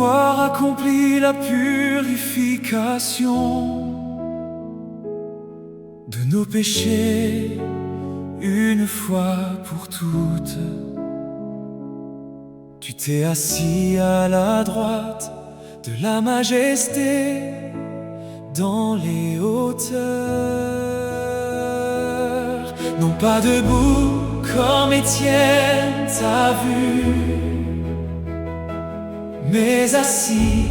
avoir accompli la purification de nos péchés une fois pour toutes. Tu t'es assis à la droite de la majesté dans les hauteurs, non pas debout comme Étienne t'a vu, mais assis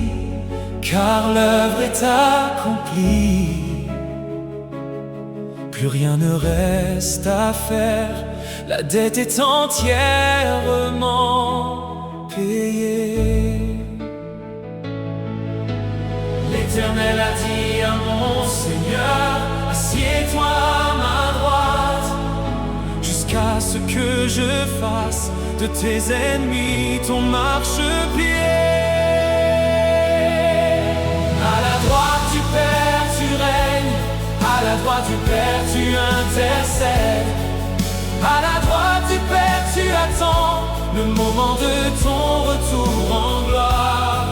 car l'œuvre est accomplie. Plus rien ne reste à faire, la dette est entièrement payée. L'Éternel a dit à mon Seigneur, assieds-toi à ma droite, jusqu'à ce que je fasse de tes ennemis ton marchepied. À la droite du Père tu règnes, à la droite du Père tu intercèdes, à la droite du Père tu attends le moment de ton retour en gloire.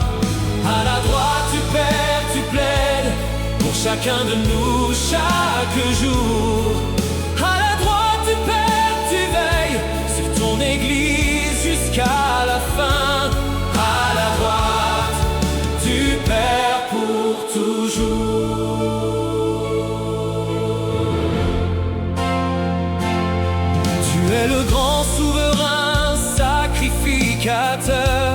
À la droite du Père tu plaides pour chacun de nous chaque jour. À la droite du Père tu veilles sur ton Église jusqu'à la fin. À la droite du Père pour toujours. Tu es le grand souverain sacrificateur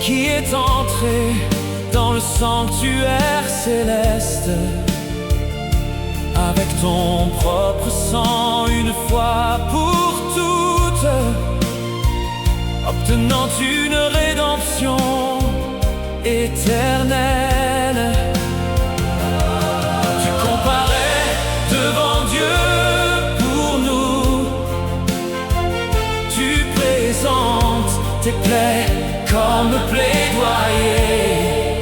qui est entré dans le sanctuaire céleste avec ton propre sang une fois pour toutes, obtenant une rédemption éternelle. Tu comparais devant Dieu pour nous, tu présentes tes plaies comme plaidoyer.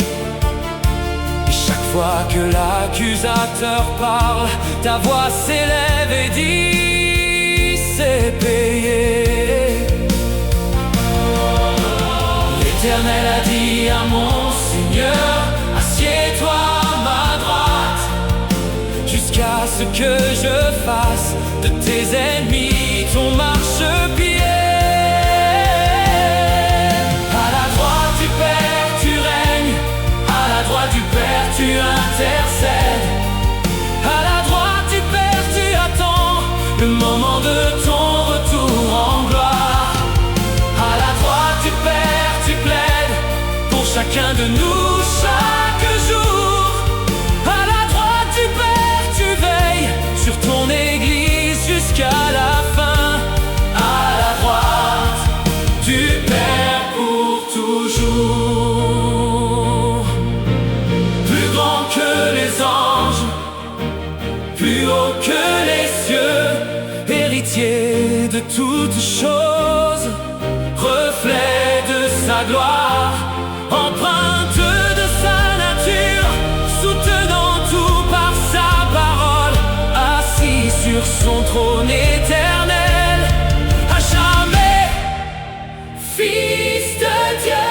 Et chaque fois que l'accusateur parle, ta voix s'élève et dit c'est payé. L'Éternel a dit à mon Seigneur, assieds-toi à ma droite, jusqu'à ce que je fasse de tes ennemis ton marchepied. Du Père tu intercèdes, à la droite du Père tu attends le moment de ton retour en gloire. À la droite du Père tu plaides pour chacun de nous chaque jour. À la droite du Père tu veilles sur ton Église jusqu'à la fin. À la droite du Père pour toujours. Que les anges, plus haut que les cieux, héritier de toutes choses, reflet de sa gloire, empreinte de sa nature, soutenant tout par sa parole, assis sur son trône éternel, à jamais, Fils de Dieu.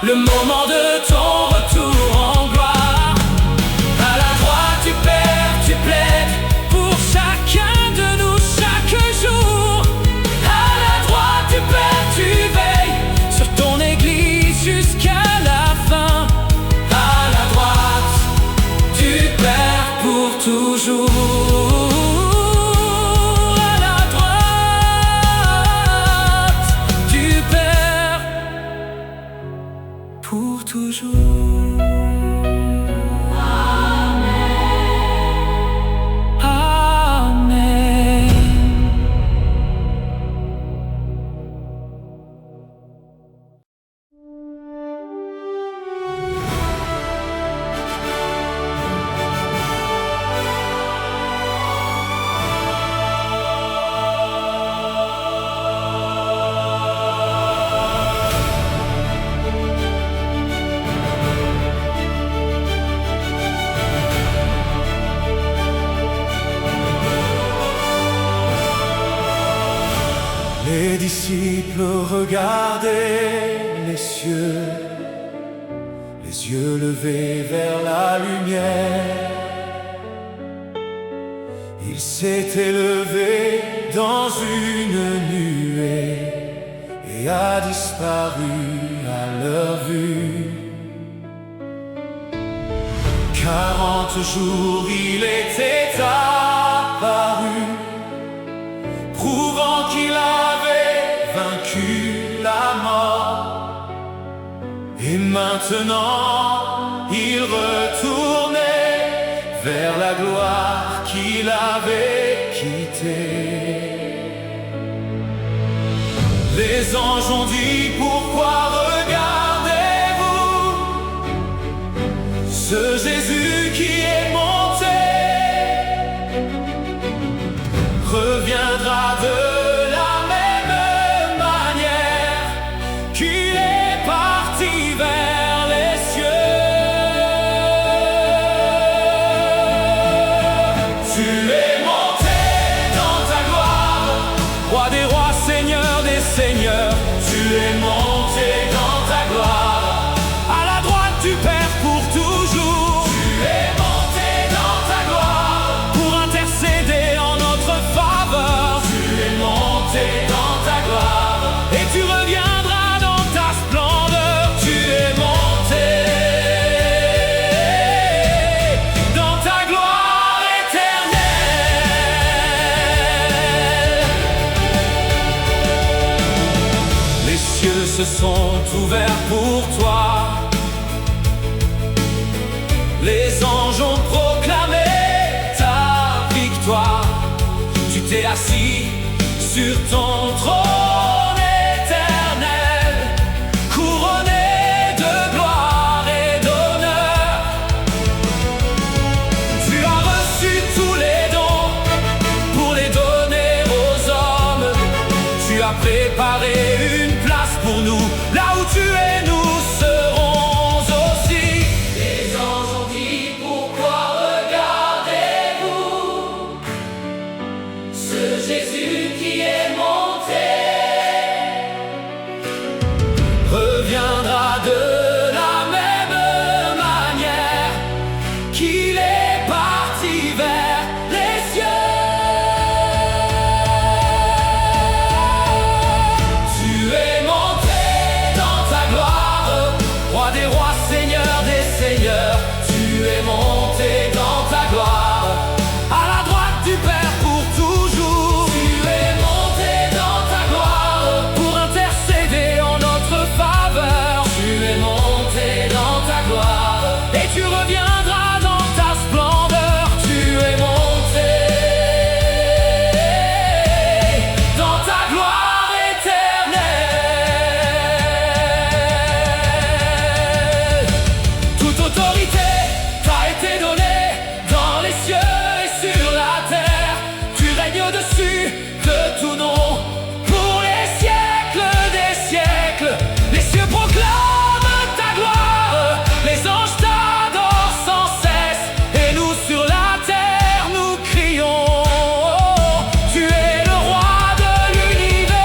Le moment de ton retour en gloire. À la droite du Père tu plaides pour chacun de nous chaque jour. À la droite du Père tu veilles sur ton Église jusqu'à la fin. À la droite du Père pour toujours. Pour toujours. Amen. Amen. peut regarder les yeux levés vers la lumière. Il s'est élevé dans une nuée et a disparu à leur vue. 40 jours il était apparu, prouvant qu'il avait vaincu la mort. Et maintenant il retournait vers la gloire qu'il avait quittée. Les anges ont dit: pourquoi regardez-vous ce Jésus qui est monté? Reviendra de la même manière qu'il est parti vers les cieux. Tu es monté dans ta gloire, roi des rois, seigneur des seigneurs. Tu es monté dans ta gloire, à la droite du Père pour toujours. Tu es monté dans ta gloire, pour intercéder en notre faveur. Tu es monté dans ta gloire, et tu reviendras dans ta splendeur. Tu es monté dans ta gloire éternelle. Les cieux se sont ouverts pour toi. Les anges ont proclamé ta victoire. Tu t'es assis sur ton trône éternel, couronné de gloire et d'honneur. Tu as reçu tous les dons pour les donner aux hommes. Tu as préparé une place pour nous, là où tu es, nous serons aussi. Les anges ont dit: pourquoi regardez-vous ce Jésus qui est monté? Reviendra de la même manière qu'il est parti vers les cieux. Tu es monté dans ta gloire, roi des rois, seigneur des seigneurs. Tu es monté dans ta gloire, à la droite du Père pour toujours. Tu es monté dans ta gloire, pour intercéder en notre faveur. Tu es monté dans ta gloire, et tu reviendras dans ta splendeur. Tu es monté dans ta gloire éternelle. Toute autorité t'a été donnée dans les cieux et sur la terre. Tu règnes au-dessus de tout nom pour les siècles des siècles. Les cieux proclament ta gloire, les anges t'adorent sans cesse, et nous sur la terre nous crions: tu es le roi de l'univers.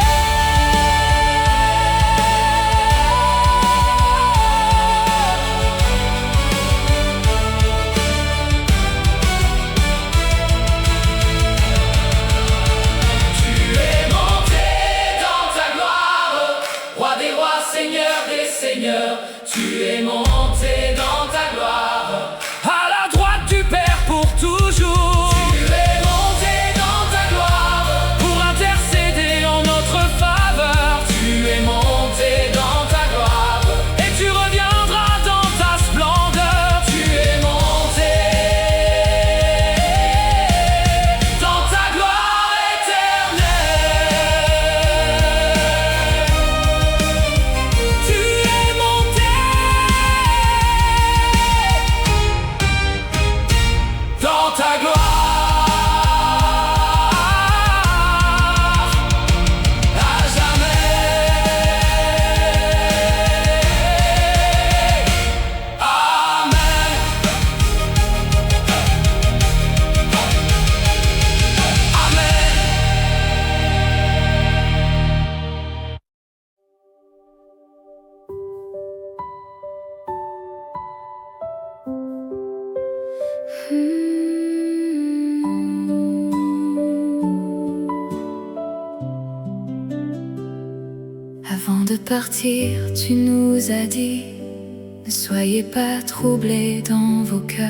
Tu es monté dans ta gloire, roi des rois, seigneur des seigneurs. Tu es monté dans ta gloire, à la droite du Père pour toujours. Tu es monté dans ta gloire, pour intercéder en notre faveur. Tu es monté dans ta gloire, et tu reviendras dans ta splendeur. Tu es monté dans ta gloire éternelle. Tu es monté dans ta gloire. Avant de partir, tu nous as dit: ne soyez pas troublés dans vos cœurs.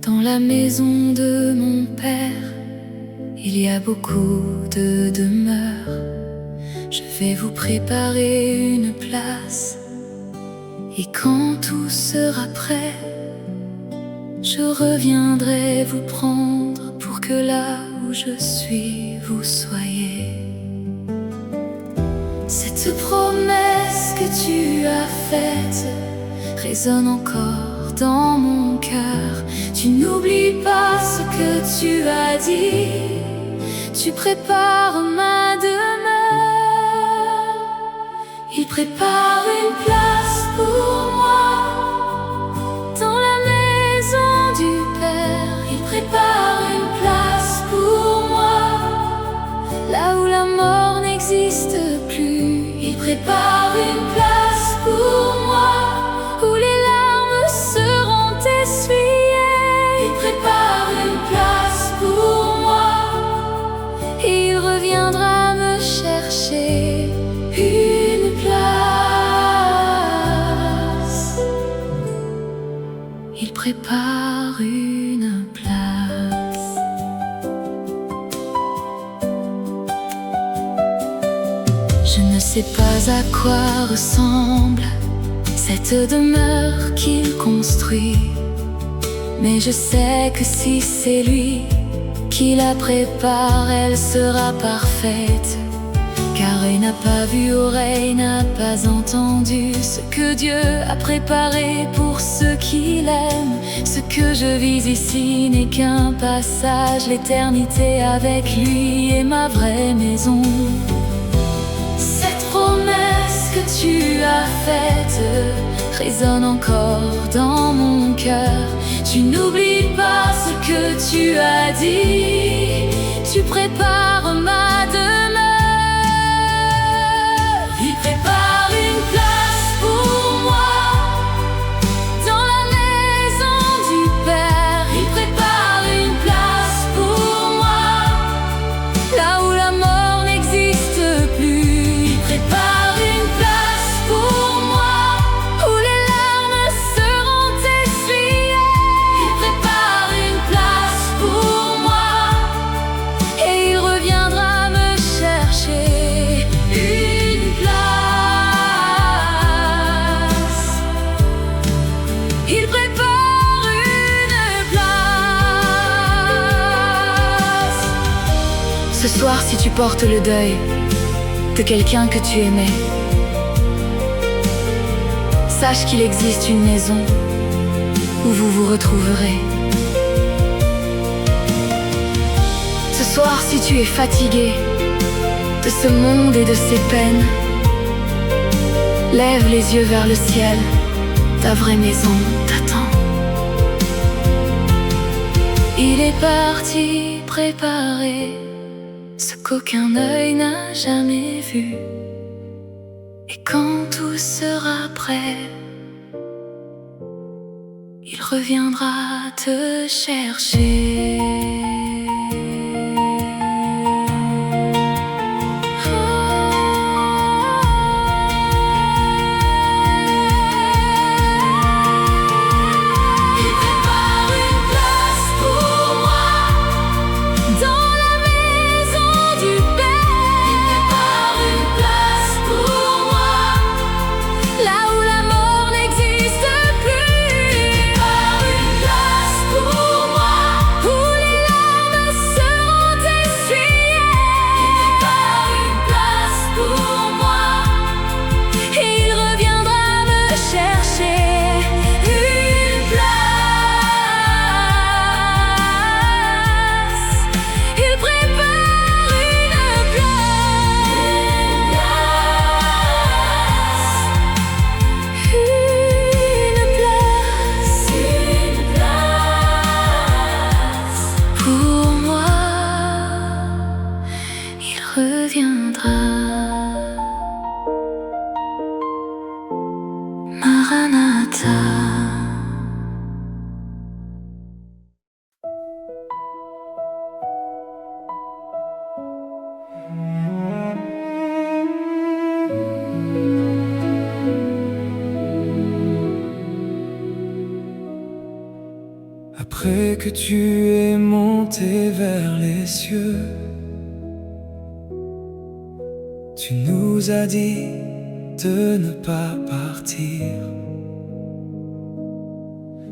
Dans la maison de mon Père, il y a beaucoup de demeures. Je vais vous préparer une place, et quand tout sera prêt, je reviendrai vous prendre pour que là où je suis, vous soyez. Cette promesse que tu as faite résonne encore dans mon cœur. Tu n'oublies pas ce que tu as dit, tu prépares ma demeure. Il prépare une place pour moi dans la maison du Père. Il prépare une place pour moi là où la mort n'existe plus. Il prépare une place pour moi où les larmes seront essuyées. Il prépare une place pour moi et il reviendra me chercher une place. Il prépare une place. Je ne sais pas à quoi ressemble cette demeure qu'il construit, mais je sais que si c'est lui qui la prépare, elle sera parfaite. Car il n'a pas vu, oreille n'a pas entendu ce que Dieu a préparé pour ceux qui l'aiment. Ce que je vis ici n'est qu'un passage, l'éternité avec lui est ma vraie maison. Cette promesse que tu as faite résonne encore dans mon cœur. Tu n'oublies pas ce que tu as dit, tu prépares ma demeure. Il prépare une place pour moi dans la maison du Père. Il prépare une place pour moi là où la mort n'existe plus. Il prépare une place pour moi où les larmes seront essuyées. Il prépare une place pour moi et il reviendra me chercher une place. Il prépare une place. Ce soir, si tu portes le deuil de quelqu'un que tu aimais, sache qu'il existe une maison où vous vous retrouverez. Ce soir, si tu es fatigué de ce monde et de ses peines, lève les yeux vers le ciel, ta vraie maison t'attend. Il est parti préparer ce qu'aucun œil n'a jamais vu. Et quand tout sera prêt, il reviendra te chercher. Il prépare une place pour moi dans la maison du Père. Il prépare une place pour moi là où la mort n'existe plus. Il prépare une place pour moi où les Après que tu es monté vers les cieux, tu nous as dit de ne pas partir.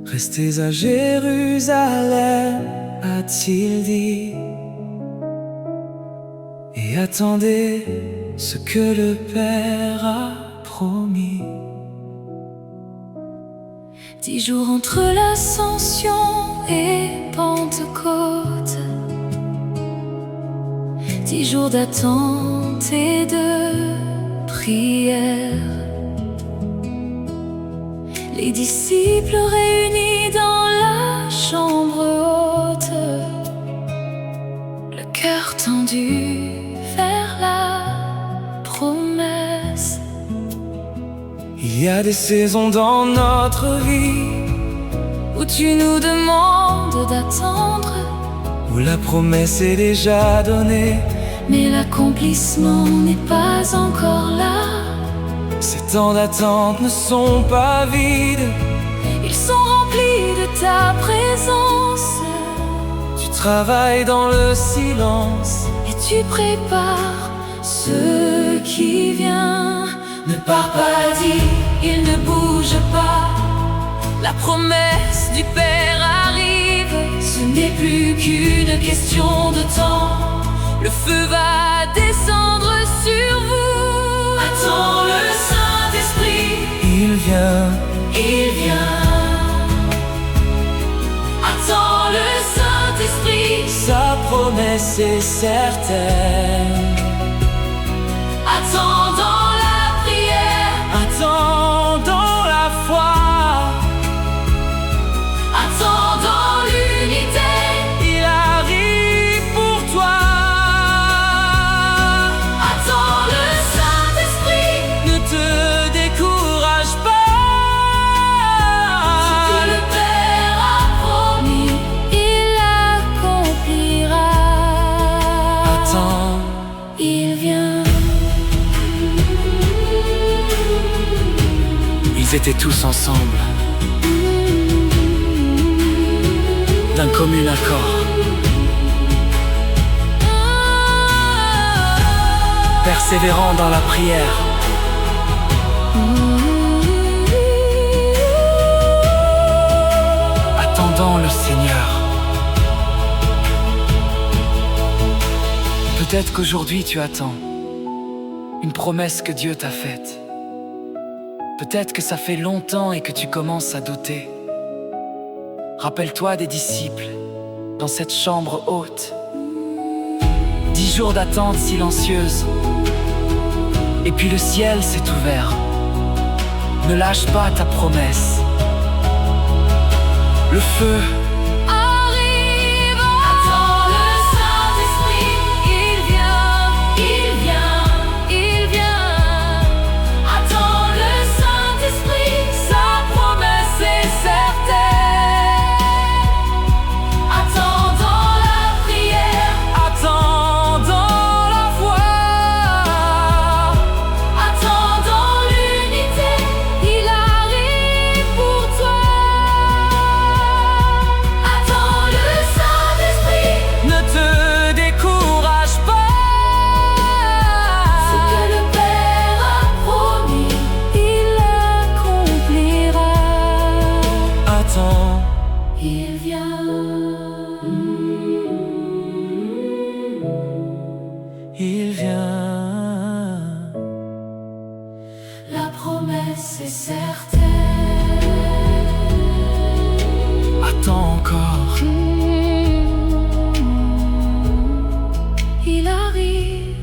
Restez à Jérusalem, a-t-il dit, et attendez ce que le Père a promis. 10 jours entre l'Ascension et Pentecôte, 10 jours d'attente et de prière. Les disciples réunis dans la chambre haute, le cœur tendu vers la promesse. Il y a des saisons dans notre vie où tu nous demandes d'attendre, où la promesse est déjà donnée, mais l'accomplissement n'est pas encore là. Ces temps d'attente ne sont pas vides, ils sont remplis de ta présence. Tu travailles dans le silence et tu prépares ce qui vient. Ne pars pas, dis, il ne bouge pas. La promesse du Père arrive. Ce n'est plus qu'une question de temps. Le feu va descendre sur vous. Attends le Saint-Esprit. Il vient, il vient. Attends le Saint-Esprit. Sa promesse est certaine. Attends dans la prière. Attends dans la foi. Attends dans l'unité. Il arrive pour toi. Attends le Saint-Esprit. Ne te décourage pas. Ce que le Père a promis, il accomplira. Attends, il vient. Ils étaient tous ensemble, d'un commun accord, persévérant dans la prière, attendant le Seigneur. Peut-être qu'aujourd'hui tu attends une promesse que Dieu t'a faite. Peut-être que ça fait longtemps et que tu commences à douter. Rappelle-toi des disciples dans cette chambre haute. 10 jours d'attente silencieuse. Et puis le ciel s'est ouvert. Ne lâche pas ta promesse. Le feu arrive. Attends le Saint-Esprit. Il vient, il vient, il vient. Attends le Saint-Esprit. Sa promesse est certaine. Attends dans la prière. attend dans la foi. Attends dans l'unité. Il arrive pour toi. Attends le Saint-Esprit. Ne te décourage pas. Ce que le Père a promis, il accomplira. Attends, Il vient. il vient. La promesse est certaine. Attends encore. Il arrive.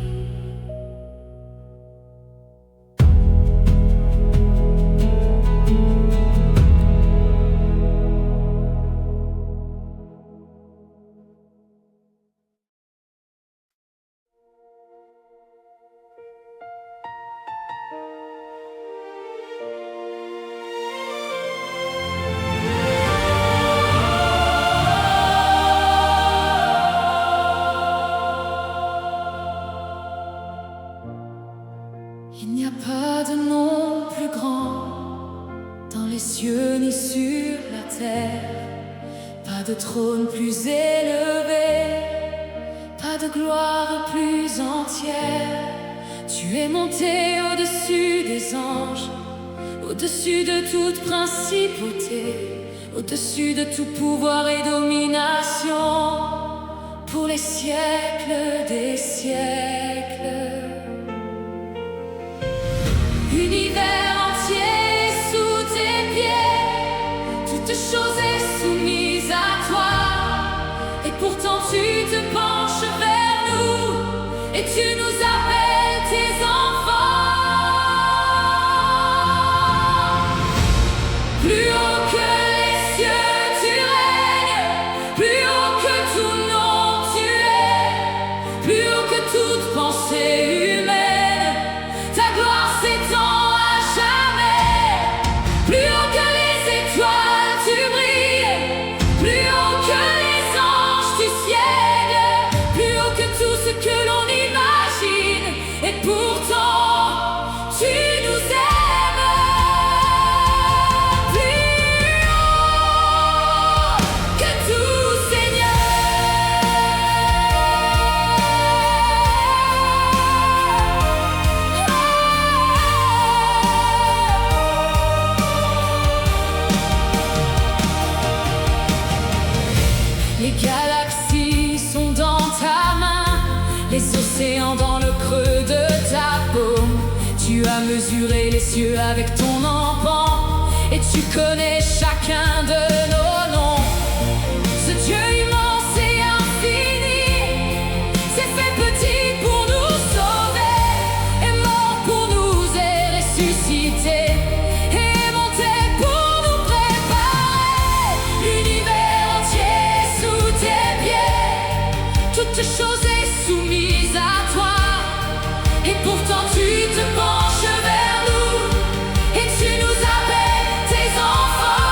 de trône plus élevé, pas de gloire plus entière. Tu es monté au-dessus des anges, au-dessus de toute principauté, au-dessus de tout pouvoir et domination, pour les siècles des siècles. Univers entier sous tes pieds, toute chose est soumise à toi, et pourtant tu te penches vers nous, et tu nous appelles tes enfants. Plus haut que les cieux tu règnes, plus haut que tout nom tu es, plus haut que toute pensée humaine, ta gloire s'étend à jamais. Plus haut que les étoiles tu brilles, plus haut que les anges tu sièges, plus haut que tout ce que l'on imagine, et pourtant tu nous aimes. Les galaxies sont dans ta main, les océans dans le creux de ta paume. Tu as mesuré les cieux avec ton empan, et tu connais chacun de nos noms. Ce Dieu immense et infini s'est fait petit pour nous sauver, est mort pour nous et ressuscité, et est monté pour nous préparer l'univers entier sous tes pieds. Toute chose est soumise à toi, et pourtant tu te penches vers nous, et tu nous appelles tes enfants.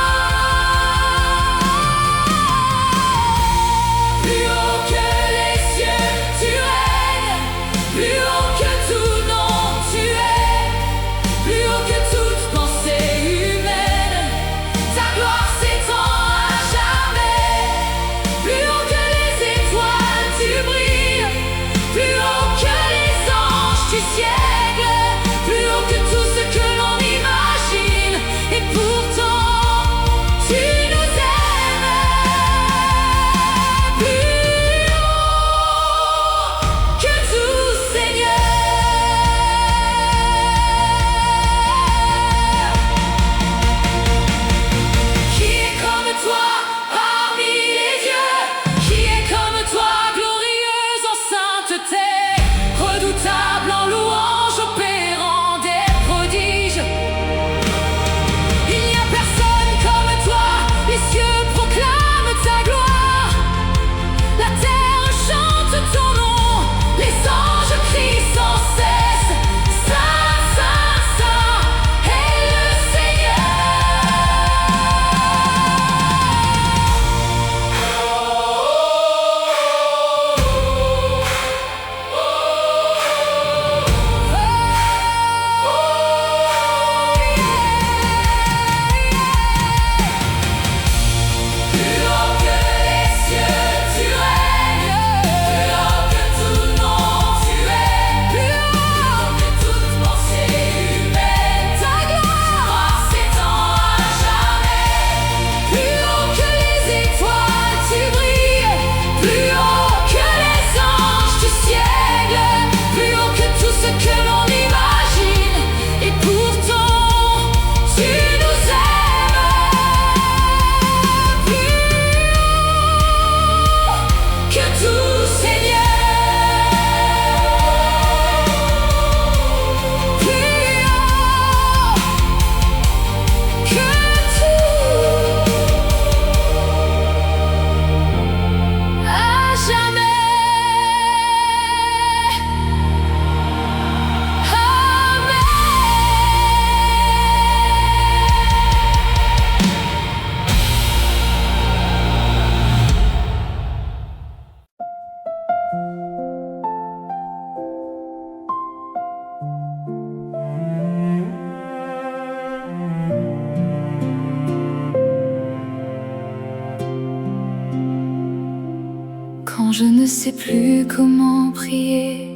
Quand je ne sais plus comment prier,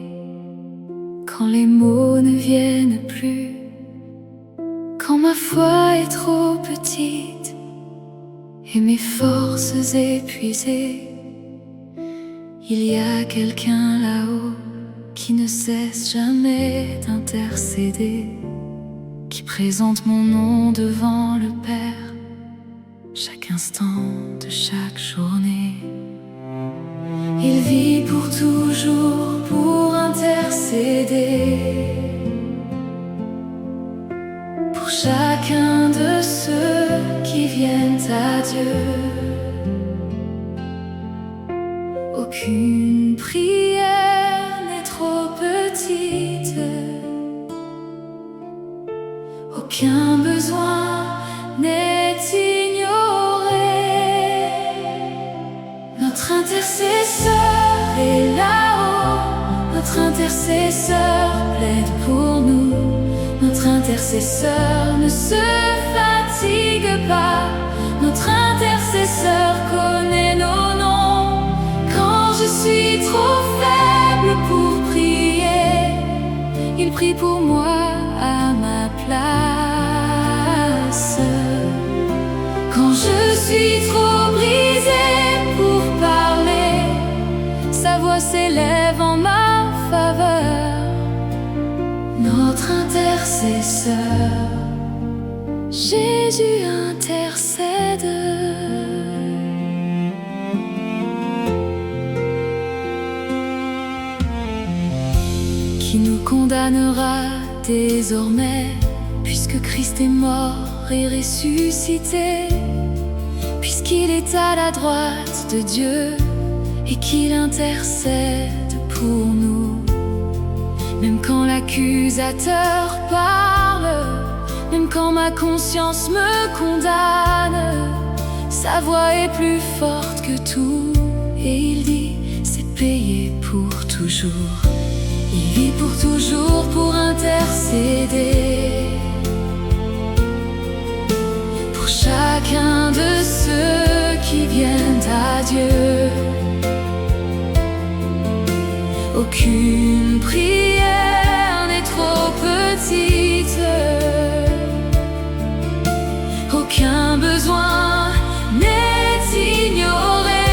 quand les mots ne viennent plus, quand ma foi est trop petite et mes forces épuisées, il y a quelqu'un là-haut qui ne cesse jamais d'intercéder, qui présente mon nom devant le Père chaque instant de chaque journée. Il vit pour toujours pour intercéder pour chacun de ceux qui viennent à Dieu. Aucune prière n'est trop petite, aucun besoin n'est ignoré. Notre intercesseur est là-haut, notre intercesseur plaide pour nous. Notre intercesseur ne se fatigue pas, notre intercesseur connaît nos noms. Quand je suis trop faible pour prier, il prie pour moi à ma place. Quand je suis trop brisée pour parler, sa voix s'élève en ma faveur. Notre intercesseur, Jésus intercède. Qui nous condamnera désormais, puisque Christ est mort et ressuscité, puisqu'il est à la droite de Dieu et qu'il intercède pour nous. Même quand l'accusateur parle, même quand ma conscience me condamne, sa voix est plus forte que tout, et il dit, c'est payé pour toujours. Il vit pour toujours pour intercéder pour chacun de ceux qui viennent à Dieu. Aucune prière n'est trop petite, aucun besoin n'est ignoré.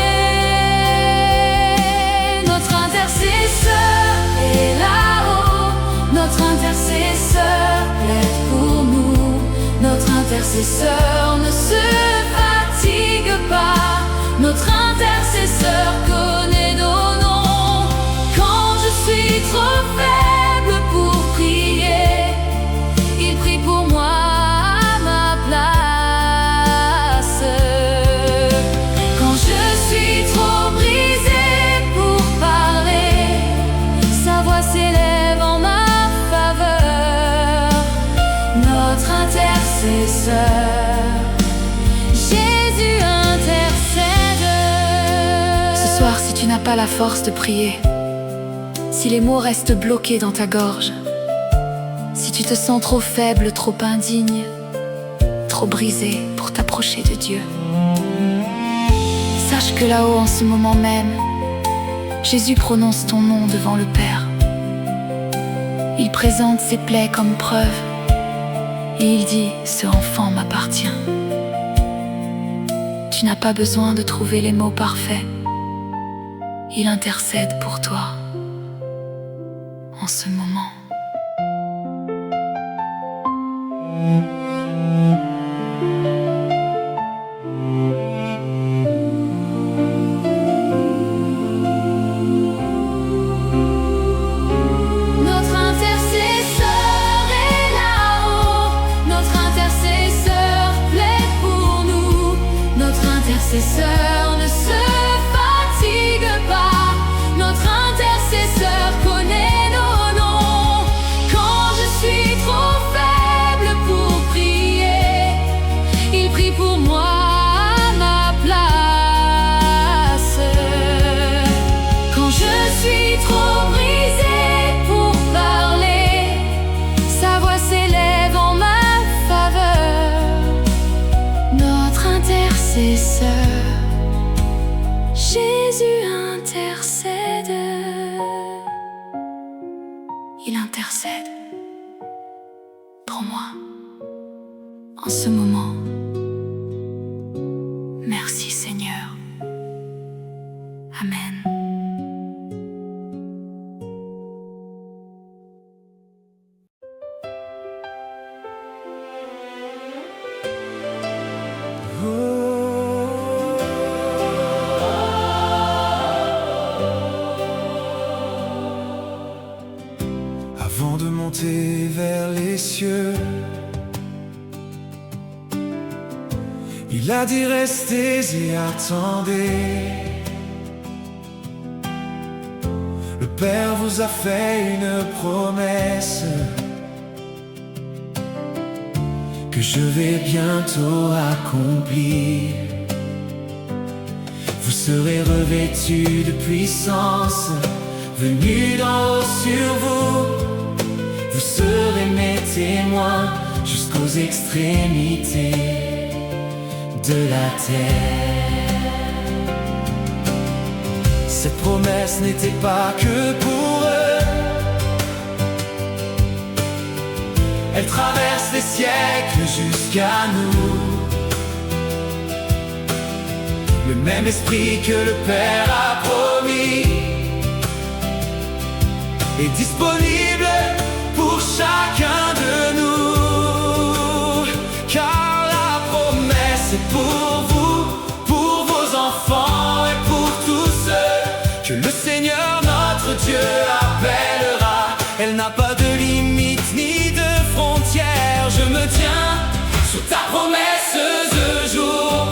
Notre intercesseur est là-haut, notre intercesseur plaide pour nous. Notre intercesseur ne se fatigue pas, notre intercesseur connaît nos noms. Je suis trop faible pour prier, il prie pour moi à ma place. Quand je suis trop brisée pour parler, sa voix s'élève en ma faveur. Notre intercesseur, Jésus intercède. Ce soir, si tu n'as pas la force de prier, si les mots restent bloqués dans ta gorge, si tu te sens trop faible, trop indigne, trop brisé pour t'approcher de Dieu, sache que là-haut, en ce moment même, Jésus prononce ton nom devant le Père. Il présente ses plaies comme preuve et il dit, ce enfant m'appartient. Tu n'as pas besoin de trouver les mots parfaits, il intercède pour toi en ce moment. Notre intercesseur est là-haut, notre intercesseur plaide pour nous. Notre intercesseur ne se fatigue pas, notre intercesseur connaît. Jésus intercède. intercède. Il intercède pour moi en ce moment. Merci Seigneur. Amen. Avant de monter vers les cieux, il a dit restez et attendez. Le Père vous a fait une promesse que je vais bientôt accomplir. Vous serez revêtus de puissance, venue d'en haut sur vous. Vous serez mes témoins jusqu'aux extrémités de la terre. Cette promesse n'était pas que pour eux. Elle traverse les siècles jusqu'à nous. Le même esprit que le Père a promis est disponible pour chacun de nous. Car la promesse est pour vous, pour vos enfants et pour tous ceux que le Seigneur notre Dieu appellera. Elle n'a pas de limite ni de frontières. Je me tiens sous ta promesse ce jour.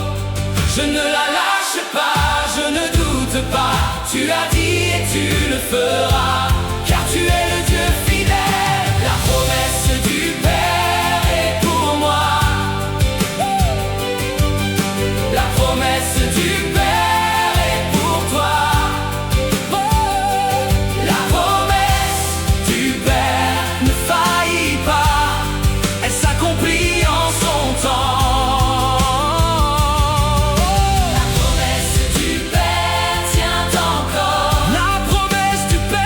Je ne la lâche pas, je ne doute pas. Tu as dit et tu le feras, car tu es le Dieu fidèle. La promesse du Père est pour moi. La promesse du Père est pour toi. La promesse du Père ne faillit pas. Elle s'accomplit en son temps. La promesse du Père tient encore. La promesse du Père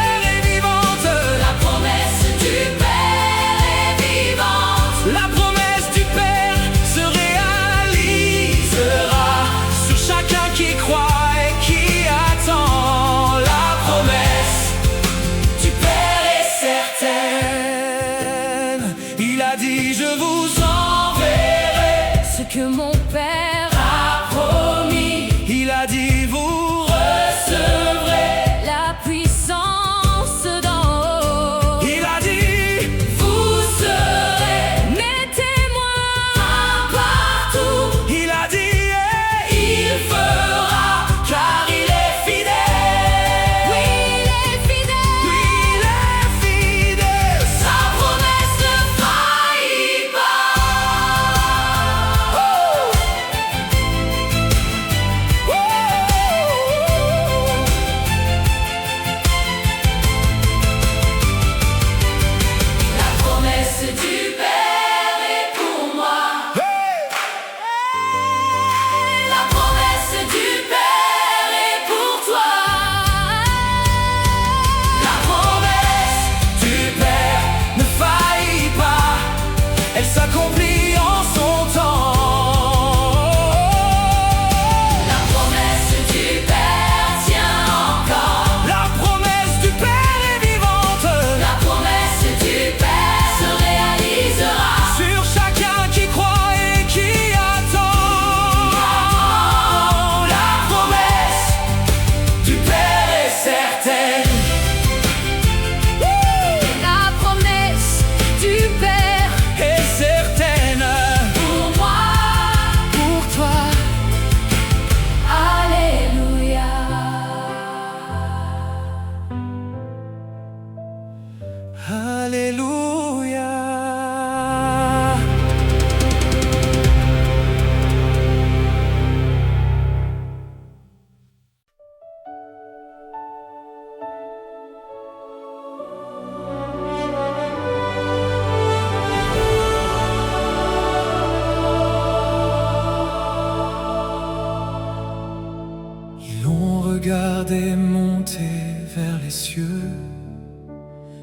regard est monté vers les cieux,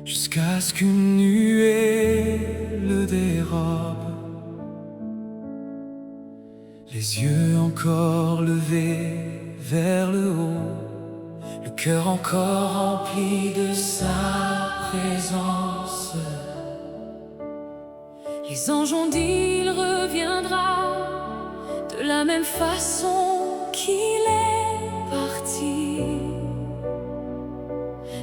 jusqu'à ce qu'une nuée le dérobe. Les yeux encore levés vers le haut, le cœur encore rempli de sa présence. Les anges ont dit il reviendra de la même façon qu'il est parti,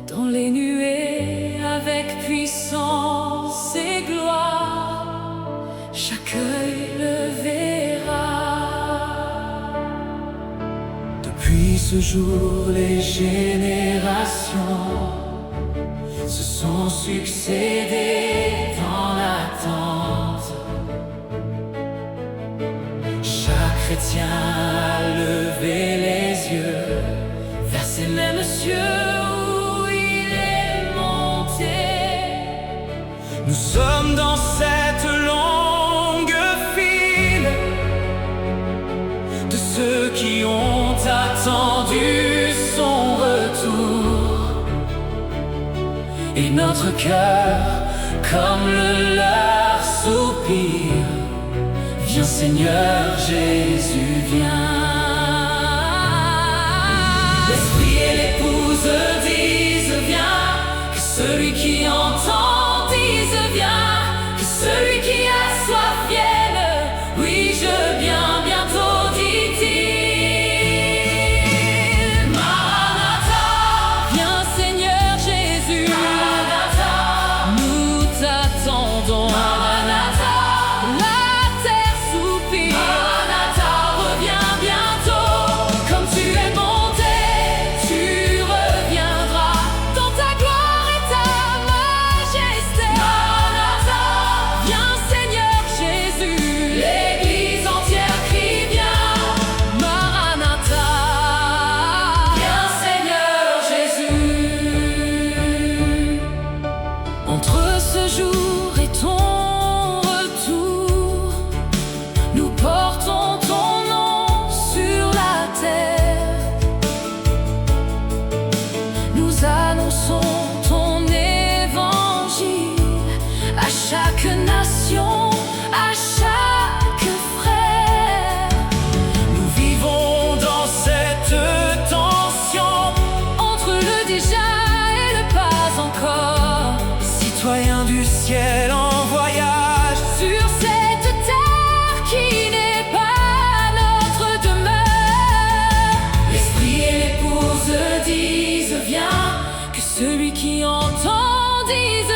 dans les nuées avec puissance et gloire, chaque œil le verra. Depuis ce jour, les générations se sont succédées dans l'attente. Chaque chrétien a levé les yeux vers ces mêmes cieux où il est monté. Nous sommes dans cette longue file de ceux qui ont attendu son retour, et notre cœur, comme le leur, soupire. Viens Seigneur Jésus, viens. L'esprit et l'épouse disent viens, que celui qui entend dise viens, que celui qui a soif vienne. Oui, je viens bientôt, dit-il. Maranatha, Viens Seigneur Jésus, Maranatha, nous t'attendons. Maranatha, La terre soupire, Maranatha, reviens bientôt. Comme tu es monté, tu reviendras dans ta gloire et ta majesté. Maranatha, Viens Seigneur Jésus, l'église entière crie viens. Maranatha. Viens Seigneur Jésus. Entre ce jour et ton retour, nous portons ton nom sur la terre. Nous annonçons ton évangile à chaque nation, à chaque frère. Nous vivons dans cette tension, Entre le déjà et le pas encore, citoyens du ciel en voyage. sur cette terre qui n'est pas notre demeure. L'esprit et l'épouse disent viens, Que celui qui entend dise